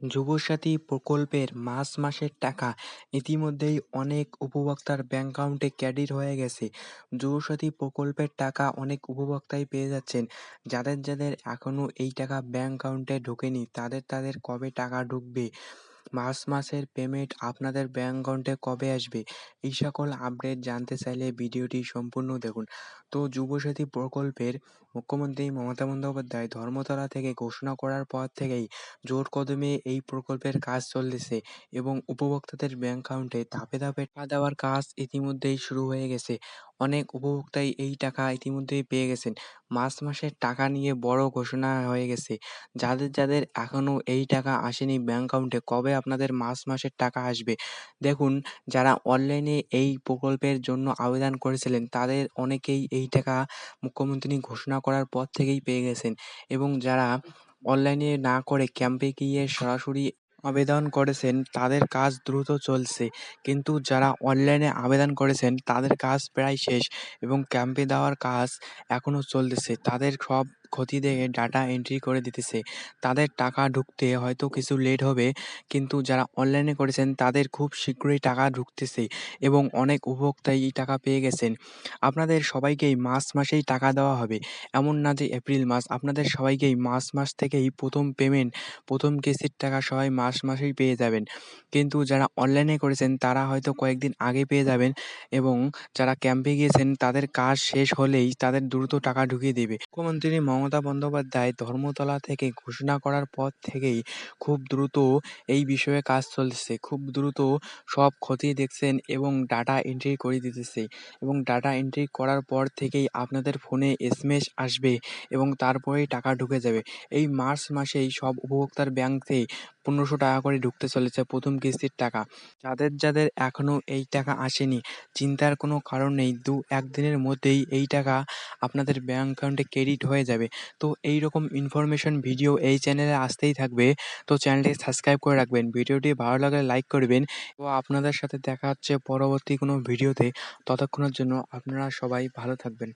যুবসাথী প্রকল্পের মার্চ মাসের টাকা ইতিমধ্যেই অনেক উপভোক্তার ব্যাংক অ্যাকাউন্টে ক্রেডিট হয়ে গেছে। যুবসাথী প্রকল্পের টাকা অনেক উপভোক্তাই পেয়ে যাচ্ছেন। যাদের যাদের এখনও এই টাকা ব্যাংক অ্যাকাউন্টে ঢোকেনি তাদের কবে টাকা ঢুকবে, মার্চ মাসের পেমেন্ট আপনাদের ব্যাংক অ্যাকাউন্টে কবে আসবে, এই সকল আপডেট জানতে চাইলে ভিডিওটি সম্পূর্ণ দেখুন। তো যুবসাথী প্রকল্পের মুখ্যমন্ত্রী মমতা বন্দ্যোপাধ্যায় ধর্মতলা থেকে ঘোষণা করার পর থেকেই জোর কদমে এই প্রকল্পের কাজ চলতেছে এবং উপভোক্তাদের ব্যাংক অ্যাকাউন্টে ধাপে ধাপে টাকা দেওয়ার কাজ ইতিমধ্যেই শুরু হয়ে গেছে। অনেক উপভোক্তাই এই টাকা ইতিমধ্যেই পেয়ে গেছেন। মার্চ মাসের টাকা নিয়ে বড় ঘোষণা হয়ে গেছে। যাদের যাদের এখনও এই টাকা আসেনি ব্যাংক অ্যাকাউন্টে, কবে আপনাদের মার্চ মাসের টাকা আসবে? দেখুন, যারা অনলাইনে এই প্রকল্পের জন্য আবেদন করেছিলেন তাদের অনেকেই এই টাকা মুখ্যমন্ত্রী ঘোষণা করার পর থেকেই পেয়ে গেছেন এবং যারা অনলাইনে না করে ক্যাম্পে গিয়ে সরাসরি আবেদন করেছেন তাদের কাজ দ্রুত চলছে। কিন্তু যারা অনলাইনে আবেদন করেছেন তাদের কাজ প্রায় শেষ এবং ক্যাম্পে দেওয়ার কাজ এখনও চলতেছে। তাদের সব ক্ষতি দেখে ডাটা এন্ট্রি করে দিতেছে। তাদের টাকা ঢুকতে হয়তো কিছু লেট হবে, কিন্তু যারা অনলাইনে করেছেন তাদের খুব শীঘ্রই টাকা ঢুকতেছে এবং অনেক উপভোক্তাই এই টাকা পেয়ে গেছেন। আপনাদের সবাইকেই মার্চ মাসেই টাকা দেওয়া হবে, এমন না যে এপ্রিল মাস। আপনাদের সবাইকেই মার্চ মাস থেকেই প্রথম পেমেন্ট, প্রথম কিস্তির টাকা সবাই মার্চ মাসেই পেয়ে যাবেন। কিন্তু যারা অনলাইনে করেছেন তারা হয়তো কয়েকদিন আগে পেয়ে যাবেন এবং যারা ক্যাম্পে গিয়েছেন তাদের কাজ শেষ হলেই তাদের দ্রুত টাকা ঢুকিয়ে দেবে। মুখ্যমন্ত্রী মমতা বন্দ্যোপাধ্যায় ধর্মতলা থেকে ঘোষণা করার পর থেকেই খুব দ্রুত এই বিষয়ে কাজ চলছে। খুব দ্রুত সব খতিয়ে দেখছেন এবং ডাটা এন্ট্রি করে দিতেছে এবং ডাটা এন্ট্রি করার পর থেকেই আপনাদের ফোনে এসএমএস আসবে এবং তারপরেই টাকা ঢুকে যাবে। এই মার্চ মাসেই সব উপভোক্তার ব্যাংকে ১৫০০ টাকা করে ঢুকতে চলেছে প্রথম কিস্তির টাকা। যাদের যাদের এখনও এই টাকা আসেনি, চিন্তার কোনো কারণ নেই। ২-১ দিনের মধ্যেই এই টাকা আপনাদের ব্যাংক অ্যাকাউন্টে ক্রেডিট হয়ে যাবে। তো এইরকম ইনফরমেশন ভিডিও এই চ্যানেলে আসতেই থাকবে। তো চ্যানেলটি সাবস্ক্রাইব করে রাখবেন। ভিডিওটি ভালো লাগলে লাইক করবেন। তো আপনাদের সাথে দেখা হচ্ছে পরবর্তী কোনো ভিডিওতে। ততক্ষণের জন্য আপনারা সবাই ভালো থাকবেন।